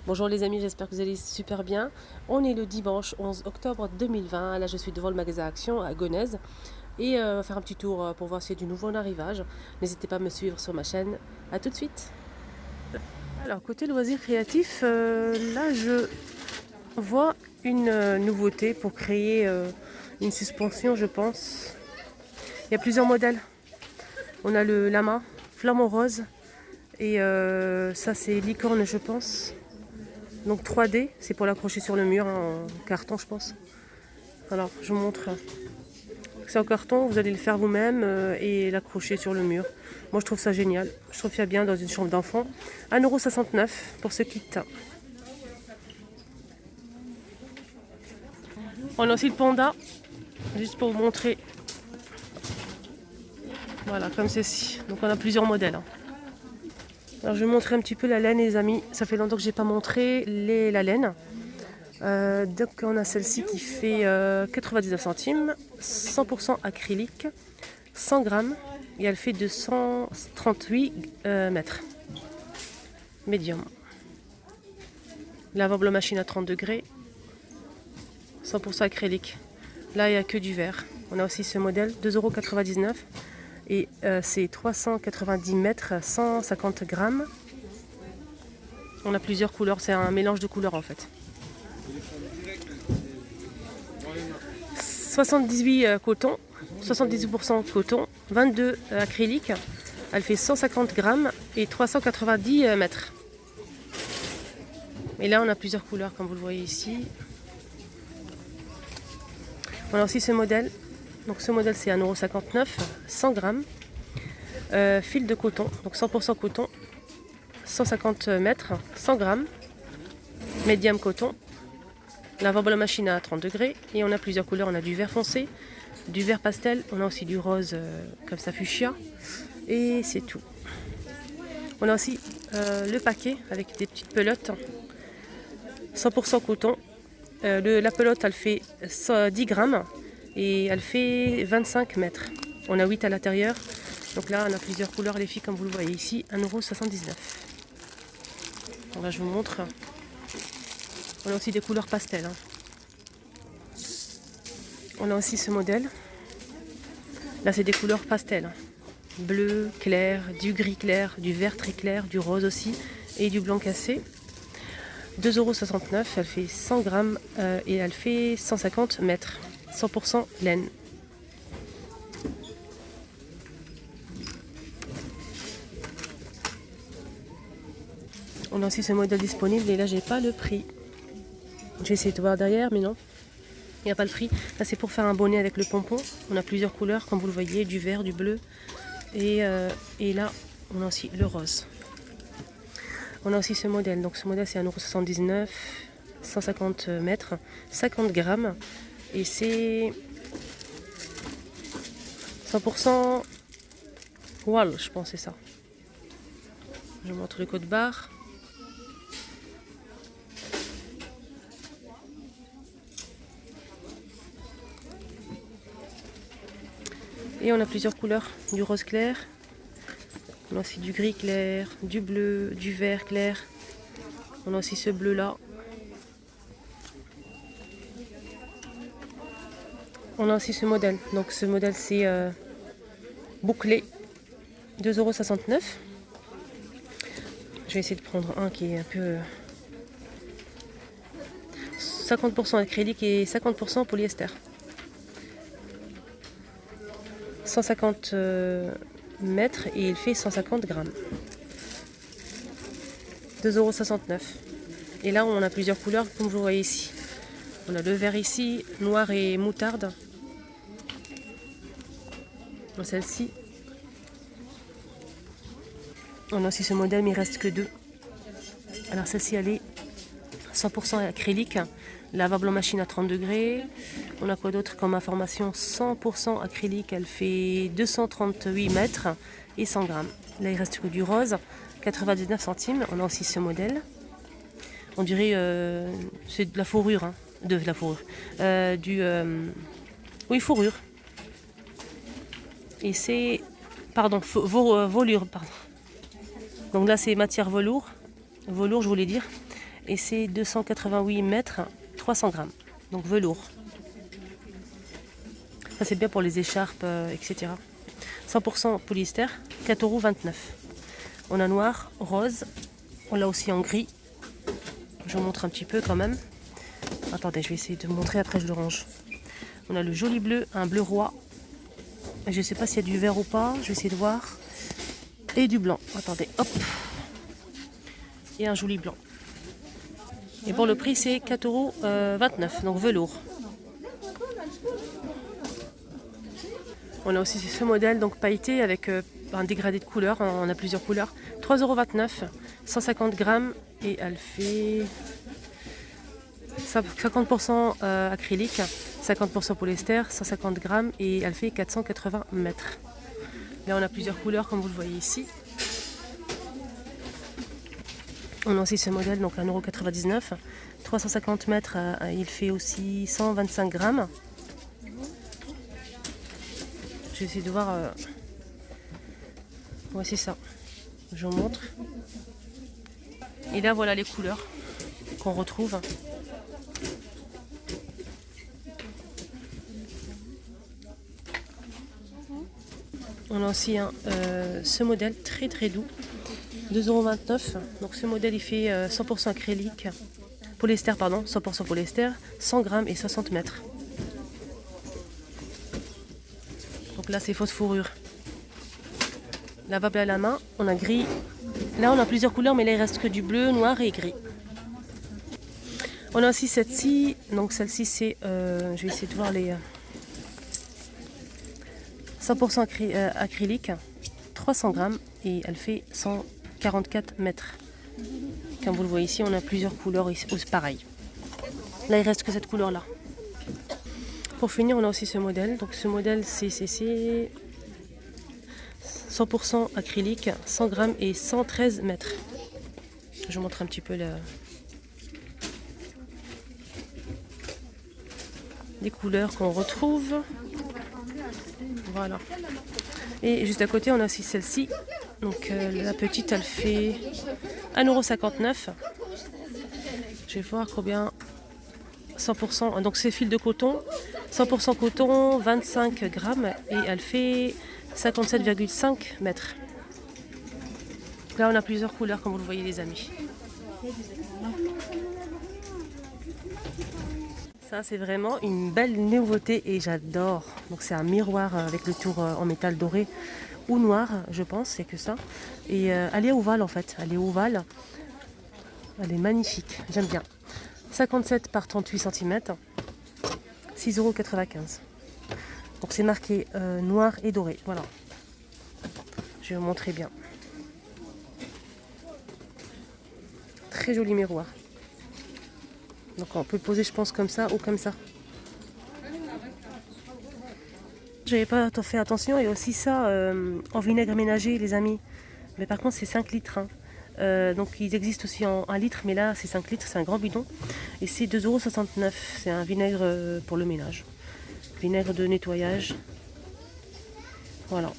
Bonjour les amis, j'espère que vous allez super bien. On est le dimanche 11 octobre 2020. Là, je suis devant le magasin Action à Gonesse et on va faire un petit tour pour voir s'il y a du nouveau en arrivage. N'hésitez pas à me suivre sur ma chaîne. A tout de suite. Alors, côté loisirs créatifs, là, je vois une nouveauté pour créer une suspension, je pense. Il y a plusieurs modèles. On a le lama, flamant rose et ça, c'est licorne, je pense. Donc 3D, c'est pour l'accrocher sur le mur en carton, je pense. Alors, je vous montre. C'est en carton, vous allez le faire vous-même et l'accrocher sur le mur. Moi, je trouve ça génial. Je trouve ça bien dans une chambre d'enfant. 1,69 € pour ce kit. On a aussi le panda, juste pour vous montrer. Voilà, comme ceci. Donc, on a plusieurs modèles. Alors, je vais vous montrer un petit peu la laine, les amis. Ça fait longtemps que je n'ai pas montré la laine. Donc on a celle-ci qui fait 99 centimes, 100% acrylique, 100 grammes et elle fait 238 mètres. Médium. Lavable machine à 30 degrés, 100% acrylique. Là il n'y a que du verre. On a aussi ce modèle, 2,99 € et c'est 390 mètres, 150 grammes. On a plusieurs couleurs, c'est un mélange de couleurs en fait. 78 coton, 78% coton, 22 acrylique. Elle fait 150 grammes et 390 mètres. Et là, on a plusieurs couleurs, comme vous le voyez ici. On a aussi ce modèle. Donc, ce modèle, c'est 1,59 €, 100 grammes. Fil de coton, donc 100% coton, 150 mètres, 100 grammes. Médium coton. Lavable à machine à 30 degrés. Et on a plusieurs couleurs. On a du vert foncé, du vert pastel. On a aussi du rose comme ça fuchsia. Et c'est tout. On a aussi le paquet avec des petites pelotes. 100% coton. La pelote, elle fait 10 grammes. Et elle fait 25 mètres. On a 8 à l'intérieur. Donc là, on a plusieurs couleurs, les filles, comme vous le voyez ici. 1,79 €. Donc là, je vous montre. On a aussi des couleurs pastel. On a aussi ce modèle. Là, c'est des couleurs pastel. Bleu clair, du gris clair, du vert très clair, du rose aussi et du blanc cassé. 2,69 €. Elle fait 100 grammes et elle fait 150 mètres. 100% laine. On a aussi ce modèle disponible et là, j'ai pas le prix. J'ai essayé de voir derrière, mais non. Il n'y a pas le prix. Là, c'est pour faire un bonnet avec le pompon. On a plusieurs couleurs, comme vous le voyez, du vert, du bleu. Et là, on a aussi le rose. On a aussi ce modèle. Donc, ce modèle, c'est 1,79 €, 150 mètres, 50 grammes. Et c'est 100% wall, je pense, c'est ça. Je vous montre le code barre. Et on a plusieurs couleurs, du rose clair, on a aussi du gris clair, du bleu, du vert clair. On a aussi ce bleu là. On a aussi ce modèle. Donc ce modèle c'est bouclé, 2,69 €. Je vais essayer de prendre un qui est un peu 50% acrylique et 50% polyester. 150 mètres et il fait 150 grammes. 2,69 €. Et là, on a plusieurs couleurs, comme vous voyez ici. On a le vert ici, noir et moutarde. Celle-ci. On a aussi ce modèle, mais il ne reste que deux. Alors celle-ci, elle est 100% acrylique, lavable en machine à 30 degrés. On a quoi d'autre comme information? 100% acrylique, elle fait 238 mètres et 100 grammes. Là, il reste que du rose, 99 centimes. On a aussi ce modèle. On dirait c'est de la fourrure, hein. De la fourrure. Oui, fourrure. Et c'est... Pardon, volure, pardon. Donc là, c'est matière velours. Velours, je voulais dire. Et c'est 288 mètres, 300 grammes. Donc velours. Ça c'est bien pour les écharpes, etc. 100% polyester, 4,29 €. On a noir, rose. On l'a aussi en gris. Je vous montre un petit peu quand même. Attendez, je vais essayer de vous montrer, après je le range. On a le joli bleu, un bleu roi. Je ne sais pas s'il y a du vert ou pas, je vais essayer de voir. Et du blanc, attendez, hop. Et un joli blanc. Et pour le prix, c'est 4,29 €, donc velours. On a aussi ce modèle donc pailleté avec un dégradé de couleurs, on a plusieurs couleurs. 3,29 €, 150 grammes et elle fait 50% acrylique, 50% polyester, 150 grammes et elle fait 480 mètres. Là on a plusieurs couleurs comme vous le voyez ici. On a aussi ce modèle, donc 1,99 €, 350 mètres, il fait aussi 125 grammes. Je vais essayer de voir. Voici ça. Je vous montre. Et là voilà les couleurs qu'on retrouve. On a aussi ce modèle très très doux, 2,29 €. Donc ce modèle il fait 100% acrylique, polyester pardon, 100% polyester, 100 grammes et 60 mètres. Donc là c'est fausse fourrure. Lavable à la main, on a gris. Là on a plusieurs couleurs mais là il reste que du bleu, noir et gris. On a aussi celle-ci, donc celle-ci c'est, je vais essayer de voir les 100% acrylique, 300 grammes et elle fait 144 mètres. Comme vous le voyez ici, on a plusieurs couleurs ici, pareil. Là, il reste que cette couleur-là. Pour finir, on a aussi ce modèle. Donc ce modèle, c'est 100% acrylique, 100 grammes et 113 mètres. Je vous montre un petit peu les couleurs qu'on retrouve. Voilà. Et juste à côté, on a aussi celle-ci. Donc la petite, elle fait 1,59 €. Je vais voir combien. 100%. Donc c'est fil de coton. 100% coton, 25 grammes. Et elle fait 57,5 mètres. Là, on a plusieurs couleurs, comme vous le voyez, les amis. Ça, c'est vraiment une belle nouveauté et j'adore. Donc c'est un miroir avec le tour en métal doré ou noir, je pense, c'est que ça. Et elle est ovale en fait, elle est ovale. Elle est magnifique, j'aime bien. 57 par 38 cm, 6,95 €. Donc c'est marqué noir et doré, voilà. Je vais vous montrer bien. Très joli miroir. Donc on peut le poser, je pense, comme ça ou comme ça. J'avais pas fait attention. Il y a aussi ça en vinaigre ménager, les amis. Mais par contre, c'est 5 litres. Hein. Donc ils existent aussi en 1 litre, mais là, c'est 5 litres, c'est un grand bidon. Et c'est 2,69 €. C'est un vinaigre pour le ménage. Vinaigre de nettoyage. Voilà.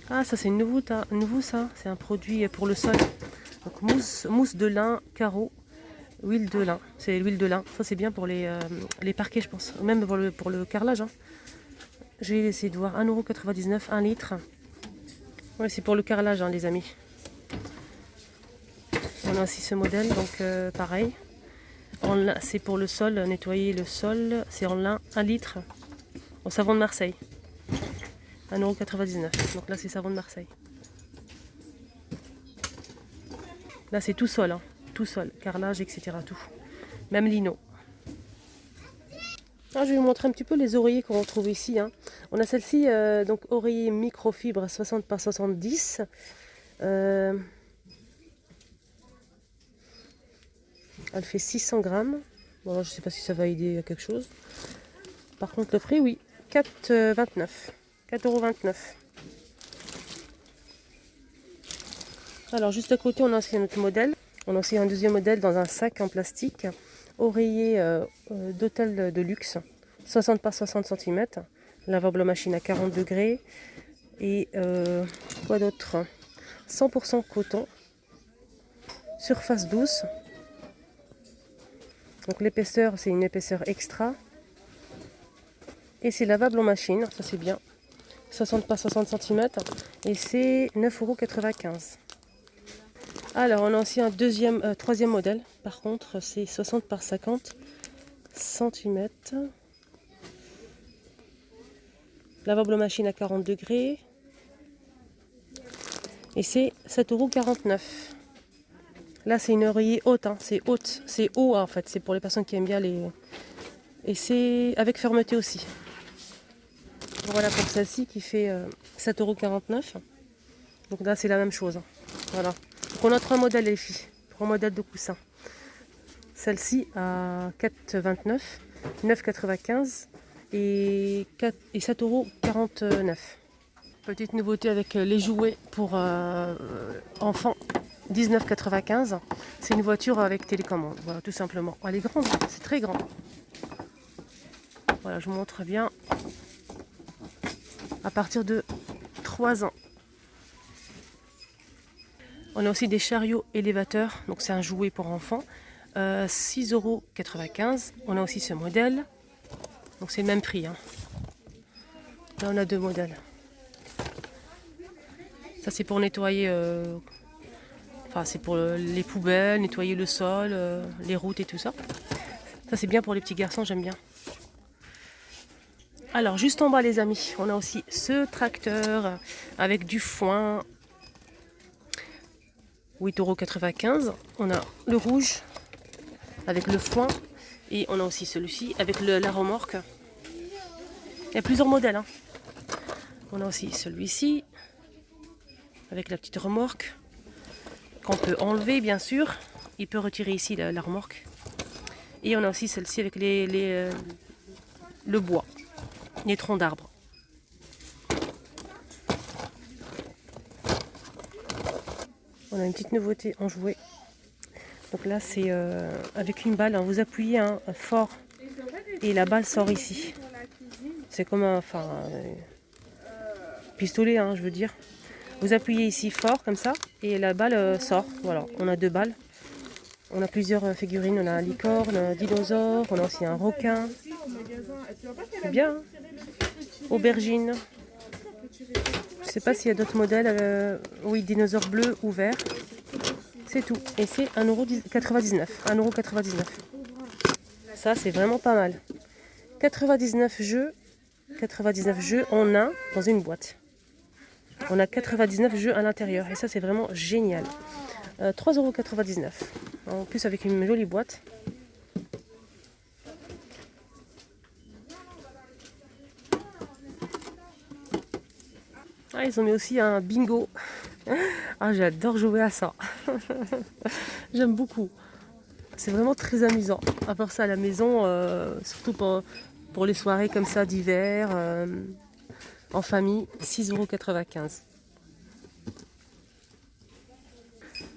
Ah, ça, c'est nouveau ça. C'est un produit pour le sol. Donc mousse de lin, carreau, huile de lin. C'est l'huile de lin. Ça c'est bien pour les parquets, je pense. Même pour le carrelage. Hein. Je vais essayer de voir. 1,99 €, 1 litre. Ouais, c'est pour le carrelage, hein, les amis. On a aussi ce modèle, donc pareil. C'est pour le sol, nettoyer le sol. C'est en lin, 1 litre. Au savon de Marseille. 1,99 €. Donc là, c'est savon de Marseille. Là, c'est tout sol, hein. Tout sol, carrelage, etc. Tout. Même lino. Alors, je vais vous montrer un petit peu les oreillers qu'on retrouve ici. Hein. On a celle-ci, donc oreiller microfibre 60 par 70. Elle fait 600 grammes. Bon, là, je ne sais pas si ça va aider à quelque chose. Par contre, le prix, oui, 4,29 €. 4,29 €. Alors juste à côté, on a aussi un autre modèle. On a aussi un deuxième modèle dans un sac en plastique. Oreiller d'hôtel de luxe, 60 par 60 cm. Lavable machine à 40 degrés. Et quoi d'autre? 100% coton. Surface douce. Donc l'épaisseur, c'est une épaisseur extra. Et c'est lavable en machine, ça c'est bien. 60 par 60 cm. Et c'est 9,95 €. Alors on a aussi un troisième modèle. Par contre, c'est 60 par 50 cm. Lavable en machine à 40 degrés. Et c'est 7,49 €. Là, c'est une oreiller haute, hein. C'est haute, c'est haut en fait. C'est pour les personnes qui aiment bien les. Et c'est avec fermeté aussi. Voilà pour celle-ci qui fait 7,49 €. Donc là, c'est la même chose, hein. Voilà. Donc on a 3 modèles, les filles. 3 modèles de coussins. Celle-ci à 4,29 €, 9,95 € et 7,49 €. Petite nouveauté avec les jouets pour enfants. 19,95 €. C'est une voiture avec télécommande. Voilà, tout simplement. Elle est grande, c'est très grand. Voilà, je vous montre bien. À partir de 3 ans. On a aussi des chariots élévateurs. Donc c'est un jouet pour enfants. 6,95 €. On a aussi ce modèle. Donc c'est le même prix, hein. Là on a 2 modèles. Ça c'est pour nettoyer. Enfin c'est pour les poubelles, nettoyer le sol, les routes et tout ça. Ça c'est bien pour les petits garçons, j'aime bien. Alors juste en bas les amis, on a aussi ce tracteur avec du foin. 8,95 €. On a le rouge avec le foin. Et on a aussi celui-ci avec la remorque. Il y a plusieurs modèles, hein. On a aussi celui-ci avec la petite remorque qu'on peut enlever bien sûr. Il peut retirer ici la remorque. Et on a aussi celle-ci avec le bois, les troncs d'arbres. On a une petite nouveauté en jouet. Donc là c'est avec une balle, hein. Vous appuyez fort et la balle sort ici. C'est comme un pistolet, hein, je veux dire. Vous appuyez ici fort comme ça et la balle sort. Voilà, on a 2 balles. On a plusieurs figurines. On a un licorne, un dinosaure, on a aussi un requin. C'est bien, hein. Aubergine. Je ne sais pas s'il y a d'autres modèles. Oui, dinosaure bleu ou vert. C'est tout. Et c'est 1,99 €. 1,99 €. Ça, c'est vraiment pas mal. 99 jeux. 99 jeux en un dans une boîte. On a 99 jeux à l'intérieur. Et ça, c'est vraiment génial. 3,99 €. En plus, avec une jolie boîte. Ah, ils ont mis aussi un bingo. Ah, j'adore jouer à ça. J'aime beaucoup. C'est vraiment très amusant. À part ça à la maison, surtout pour les soirées comme ça d'hiver, en famille, 6,95 €.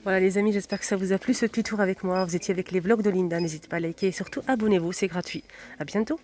Voilà les amis, j'espère que ça vous a plu ce petit tour avec moi. Vous étiez avec les vlogs de Linda. N'hésitez pas à liker et surtout abonnez-vous, c'est gratuit. À bientôt.